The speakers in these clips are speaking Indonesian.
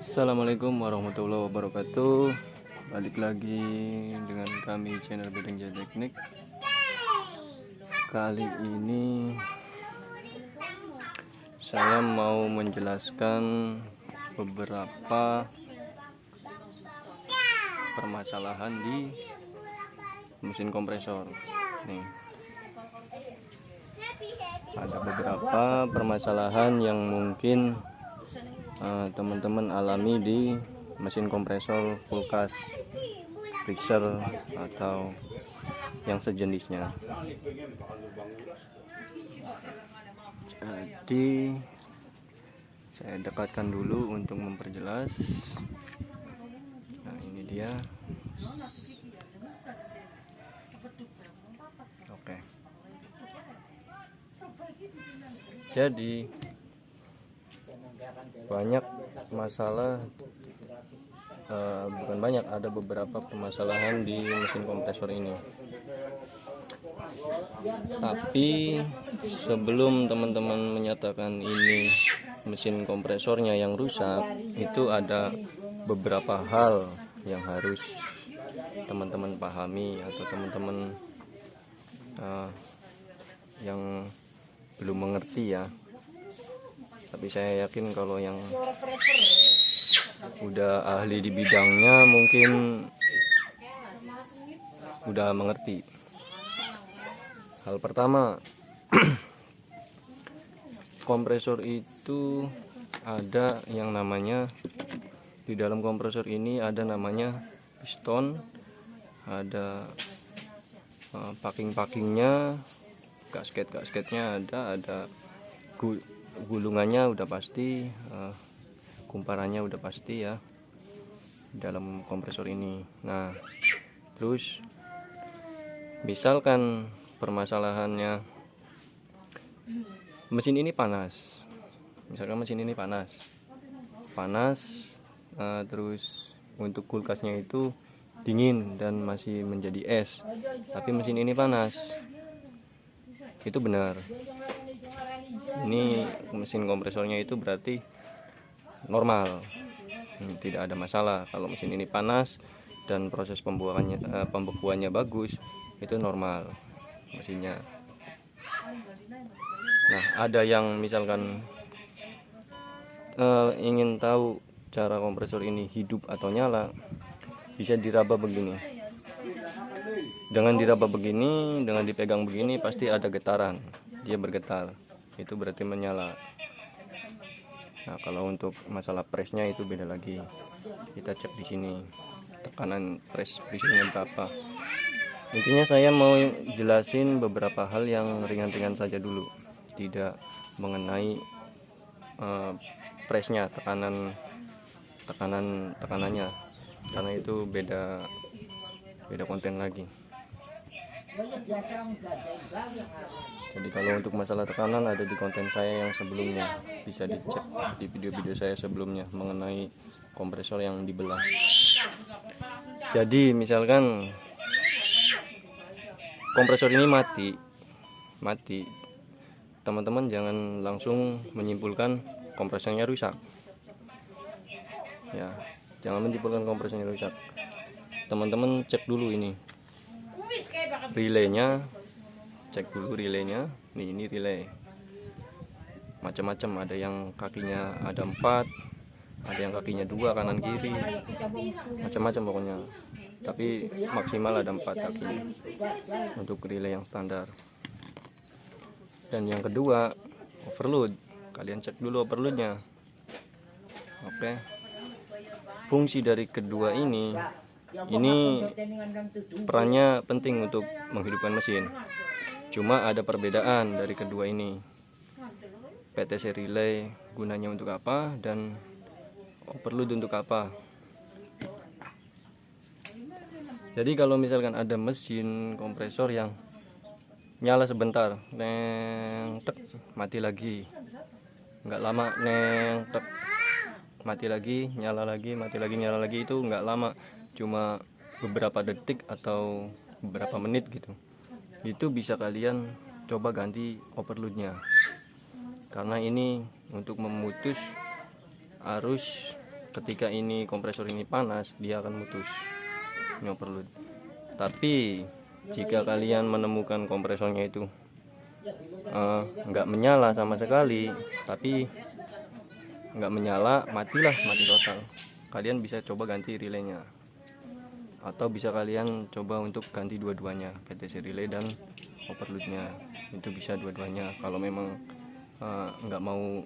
Assalamualaikum warahmatullahi wabarakatuh. Balik lagi dengan kami channel Bedeng Jaya Teknik. Kali ini saya mau menjelaskan beberapa permasalahan di mesin kompresor. Nih, ada beberapa permasalahan yang mungkin teman-teman alami di mesin kompresor, kulkas, mixer atau yang sejenisnya. Jadi saya dekatkan dulu untuk memperjelas. Nah, ini dia. Oke. Jadi banyak masalah, bukan banyak, ada beberapa permasalahan di mesin kompresor ini. Tapi sebelum teman-teman menyatakan ini mesin kompresornya yang rusak, itu ada beberapa hal yang harus teman-teman pahami atau teman-teman yang belum mengerti ya. Tapi saya yakin kalau yang udah ahli di bidangnya mungkin udah mengerti. Hal pertama, kompresor itu ada yang namanya, di dalam kompresor ini ada namanya piston, ada packing-packingnya, gasket-gasketnya ada gulungannya udah pasti, kumparannya udah pasti ya dalam kompresor ini. Nah, terus misalkan permasalahannya mesin ini panas, terus untuk kulkasnya itu dingin dan masih menjadi es, tapi mesin ini panas, itu benar. Ini mesin kompresornya itu berarti normal, tidak ada masalah. Kalau mesin ini panas dan proses pembekuannya bagus, itu normal mesinnya. Nah, ada yang misalkan ingin tahu cara kompresor ini hidup atau nyala, bisa diraba begini. Dengan diraba begini, dengan dipegang begini, pasti ada getaran, dia bergetar, itu berarti menyala. Nah, kalau untuk masalah presnya itu beda lagi. Kita cek di sini tekanan pres presinya berapa. Intinya saya mau jelasin beberapa hal yang ringan-ringan saja dulu, tidak mengenai presnya, tekanannya, karena itu beda konten lagi. Jadi kalau untuk masalah tekanan ada di konten saya yang sebelumnya, bisa dicek di video-video saya sebelumnya mengenai kompresor yang dibelah. Jadi misalkan kompresor ini mati, teman-teman jangan langsung menyimpulkan kompresornya rusak ya, jangan menyimpulkan kompresornya rusak. Teman-teman cek dulu ini relaynya, cek dulu relaynya. Ini relay macam-macam, ada yang kakinya ada 4, ada yang kakinya 2 kanan kiri, macam-macam pokoknya, tapi maksimal ada 4 kakinya untuk relay yang standar. Dan yang kedua, overload. Kalian cek dulu overloadnya. Oke, fungsi dari kedua ini perannya penting untuk menghidupkan mesin. Cuma ada perbedaan dari kedua ini. PTC relay gunanya untuk apa dan overload untuk apa. Jadi kalau misalkan ada mesin kompresor yang nyala sebentar, neng tek, mati lagi, nggak lama, neng tek, mati lagi, nyala lagi, mati lagi, nyala lagi, itu nggak lama, cuma beberapa detik atau beberapa menit gitu. Itu bisa kalian coba ganti overloadnya, karena ini untuk memutus arus ketika ini kompresor ini panas, dia akan mutus, ini overload. Tapi jika kalian menemukan kompresornya itu nggak menyala sama sekali, tapi nggak menyala, mati total, kalian bisa coba ganti relaynya, atau bisa kalian coba untuk ganti dua-duanya, PTC relay dan overloadnya. Itu bisa dua-duanya kalau memang nggak mau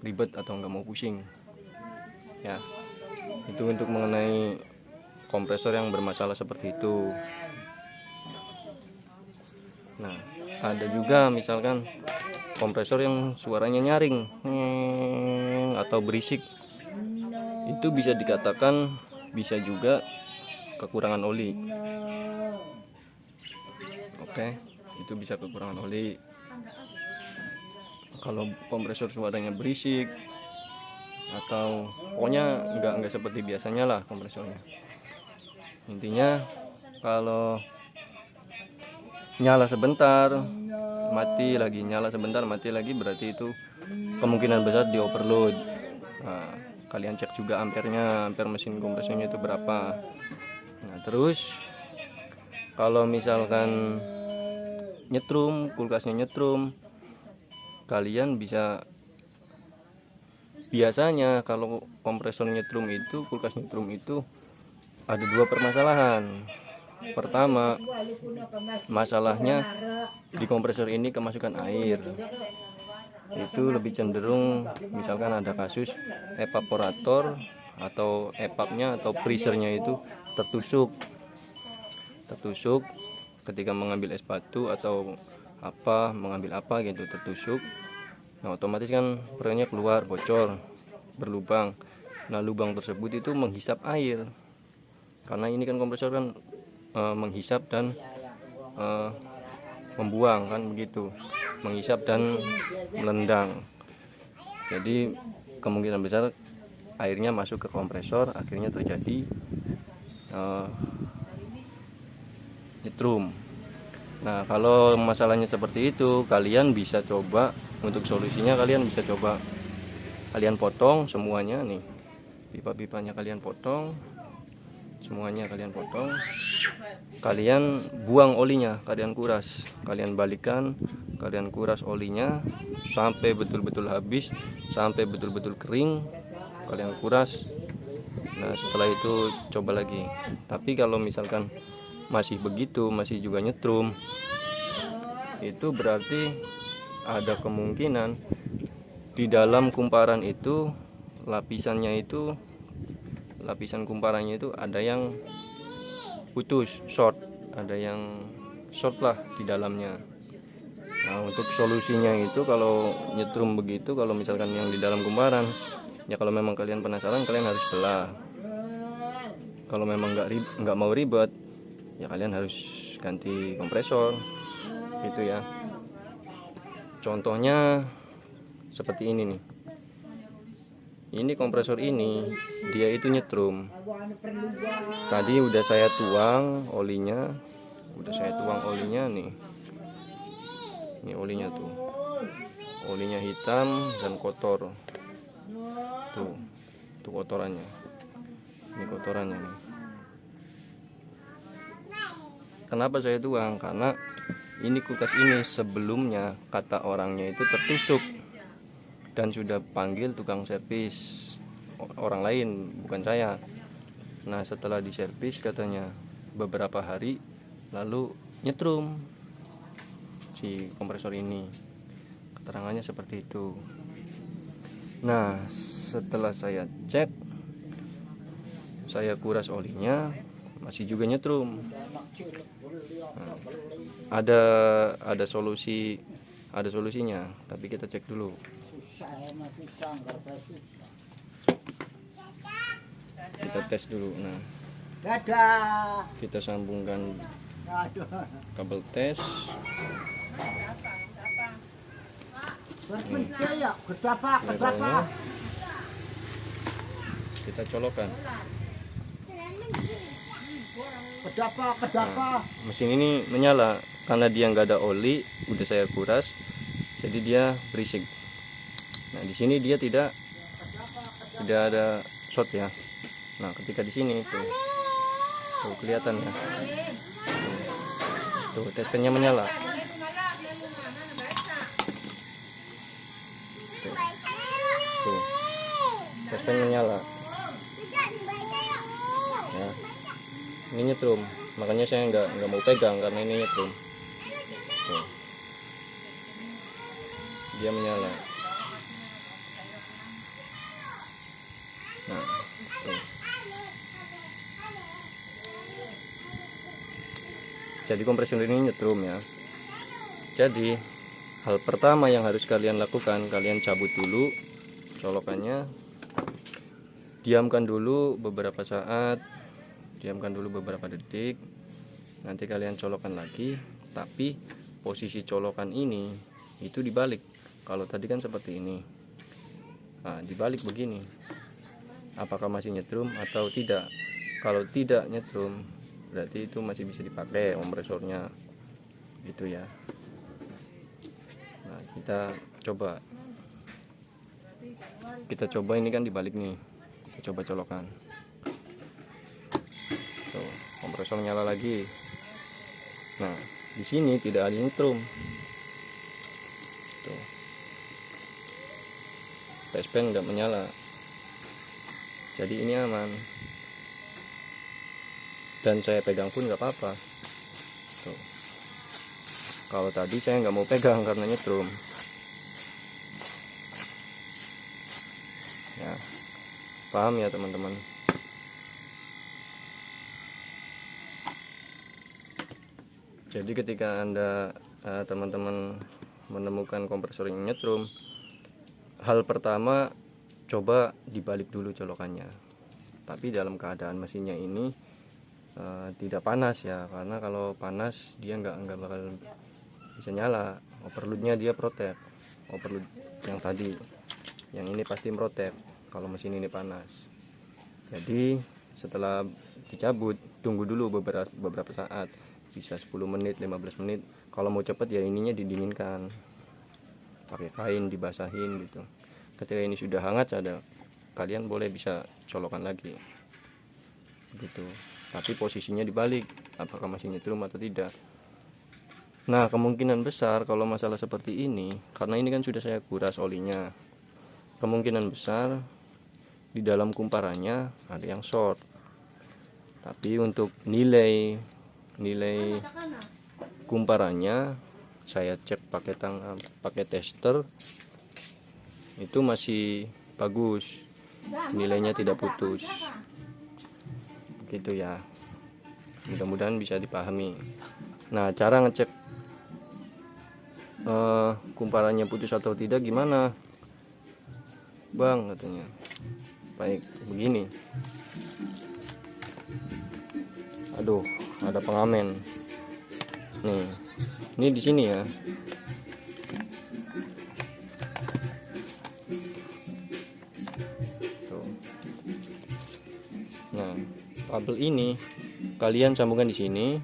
ribet atau nggak mau pusing ya. Itu untuk mengenai kompresor yang bermasalah seperti itu. Nah, ada juga misalkan kompresor yang suaranya nyaring atau berisik. Itu bisa dikatakan bisa juga kekurangan oli. Oke, itu bisa kekurangan oli. Kalau kompresor suaranya berisik atau pokoknya nggak seperti biasanya lah kompresornya. Intinya kalau nyala sebentar mati lagi, nyala sebentar mati lagi, berarti itu kemungkinan besar di overload. Nah, kalian cek juga ampernya, ampere mesin kompresornya itu berapa. Nah, terus kalau misalkan nyetrum, kulkasnya nyetrum, kalian bisa, biasanya kalau kompresor nyetrum itu, kulkas nyetrum itu ada dua permasalahan. Pertama, masalahnya di kompresor ini kemasukan air. Itu lebih cenderung misalkan ada kasus evaporator atau evapnya atau freezernya itu tertusuk ketika mengambil es batu atau mengambil apa gitu, tertusuk. Nah, otomatis kan freonnya keluar, bocor, berlubang. Nah, lubang tersebut itu menghisap air, karena ini kan kompresor kan menghisap dan membuang kan begitu, menghisap dan melendang. Jadi kemungkinan besar airnya masuk ke kompresor, akhirnya terjadi nyetrum. Nah, kalau masalahnya seperti itu, kalian bisa coba, untuk solusinya kalian bisa coba kalian potong semuanya nih, pipa-pipanya kalian potong semuanya, kalian buang olinya, kalian kuras, kalian balikan, kalian kuras olinya sampai betul-betul habis, sampai betul-betul kering, kalian kuras. Nah, setelah itu coba lagi. Tapi kalau misalkan masih begitu, masih juga nyetrum, itu berarti ada kemungkinan di dalam kumparan itu, lapisan kumparannya itu ada yang putus, short, ada yang short lah di dalamnya. Nah, untuk solusinya itu kalau nyetrum begitu, kalau misalkan yang di dalam kumparan, ya kalau memang kalian penasaran, kalian harus belah. Kalau memang nggak mau ribet, ya kalian harus ganti kompresor gitu ya. Contohnya seperti ini nih. Ini kompresor ini dia itu nyetrum. Tadi udah saya tuang olinya, nih. Ini olinya tuh. Olinya hitam dan kotor. Tuh kotorannya. Ini kotorannya nih. Kenapa saya tuang? Karena ini kulkas ini sebelumnya kata orangnya itu tertusuk dan sudah panggil tukang servis orang lain, bukan saya. Nah, setelah diservis katanya beberapa hari lalu nyetrum si kompresor ini, keterangannya seperti itu. Nah, setelah saya cek, saya kuras olinya, masih juga nyetrum. Nah, ada solusinya, tapi kita cek dulu. Kita tes dulu. Nah, kita sambungkan kabel tes. Ini kabelnya. Kita colokan. Nah, mesin ini menyala karena dia nggak ada oli, udah saya kuras, jadi dia berisik. Nah, di sini dia tidak ada short ya. Nah ketika di sini tuh kelihatan ya, tuh tespennya menyala, tuh tespen menyala ya. Ini nyetrum, makanya saya nggak mau pegang karena ini nyetrum. Tuh, dia menyala. Nah, tuh. Jadi kompresor ini nyetrum ya. Jadi hal pertama yang harus kalian lakukan, kalian cabut dulu colokannya, diamkan dulu beberapa saat, diamkan dulu beberapa detik, nanti kalian colokan lagi. Tapi posisi colokan ini itu dibalik. Kalau tadi kan seperti ini, nah dibalik begini. Apakah masih nyetrum atau tidak? Kalau tidak nyetrum, berarti itu masih bisa dipakai kompresornya gitu ya. Nah kita coba ini kan dibalik nih, kita coba colokan. Tuh, kompresor nyala lagi. Nah di sini tidak ada nyetrum. Tuh, tespen nggak menyala. Jadi ini aman, dan saya pegang pun nggak apa-apa. Tuh, kalau tadi saya nggak mau pegang karena nyetrum ya. Paham ya teman-teman? Jadi ketika anda teman-teman menemukan kompresor yang nyetrum, hal pertama coba dibalik dulu colokannya. Tapi dalam keadaan mesinnya ini tidak panas ya, karena kalau panas dia nggak bakal bisa nyala. Overloadnya dia protek, overload yang tadi, yang ini pasti protek kalau mesin ini panas. Jadi setelah dicabut, tunggu dulu beberapa saat, bisa 10 menit 15 menit. Kalau mau cepet ya ininya didinginkan pakai kain, dibasahin gitu. Ketika ini sudah hangat, kalian boleh bisa colokan lagi gitu. Tapi posisinya dibalik, apakah masih nyetrum atau tidak. Nah kemungkinan besar kalau masalah seperti ini, karena ini kan sudah saya kuras olinya, kemungkinan besar di dalam kumparannya ada yang short. Tapi untuk nilai kumparannya saya cek pakai tester, itu masih bagus, nilainya tidak putus gitu ya. Mudah-mudahan bisa dipahami. Nah cara ngecek kumparannya putus atau tidak gimana bang, katanya. Baik, begini. Aduh, ada pengamen nih. Ini di sini ya. Nah, kabel ini kalian sambungkan di sini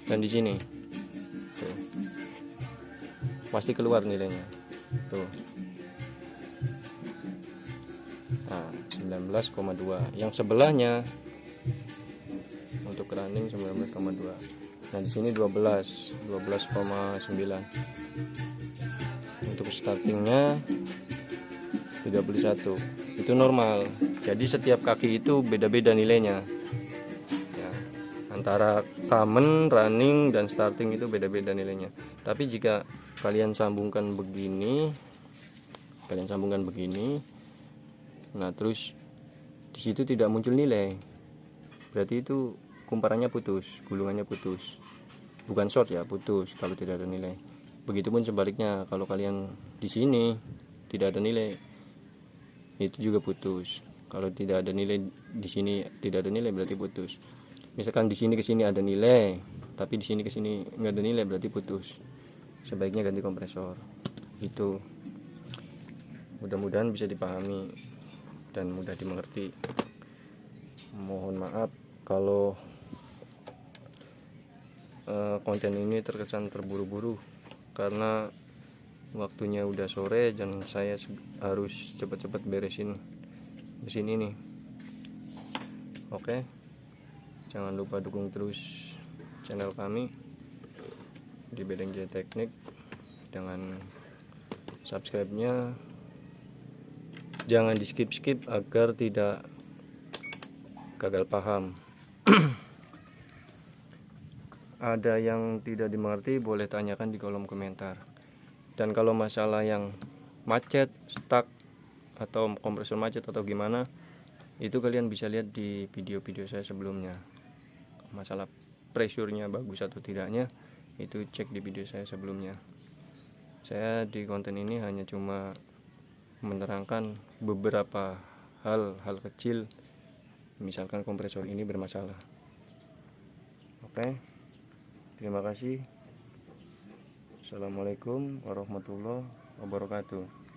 dan di sini. Tuh. Pasti keluar nilainya. Tuh. Nah, 19,2. Yang sebelahnya untuk running 19,2. Nah, di sini 12,9. Untuk startingnya 31. Itu normal. Jadi setiap kaki itu beda-beda nilainya ya. Antara common, running, dan starting itu beda-beda nilainya. Tapi jika kalian sambungkan begini, nah terus di situ tidak muncul nilai, berarti itu kumparannya putus, gulungannya putus. Bukan short ya, putus kalau tidak ada nilai. Begitupun sebaliknya, kalau kalian di sini tidak ada nilai, itu juga putus. Kalau tidak ada nilai di sini, tidak ada nilai, berarti putus. Misalkan di sini ke sini ada nilai, tapi di sini ke sini nggak ada nilai, berarti putus. Sebaiknya ganti kompresor. Itu mudah-mudahan bisa dipahami dan mudah dimengerti. Mohon maaf kalau konten ini terkesan terburu-buru, karena waktunya udah sore dan saya harus cepat-cepat beresin mesin ini. Oke, jangan lupa dukung terus channel kami di Bedeng Jaya Teknik dengan subscribe-nya. Jangan di skip agar tidak gagal paham. Ada yang tidak dimengerti boleh tanyakan di kolom komentar. Dan kalau masalah yang macet, stuck, atau kompresor macet atau gimana, itu kalian bisa lihat di video-video saya sebelumnya. Masalah pressure-nya bagus atau tidaknya, itu cek di video saya sebelumnya. Saya di konten ini hanya cuma menerangkan beberapa hal kecil, misalkan kompresor ini bermasalah. Oke, terima kasih. Assalamualaikum warahmatullahi wabarakatuh.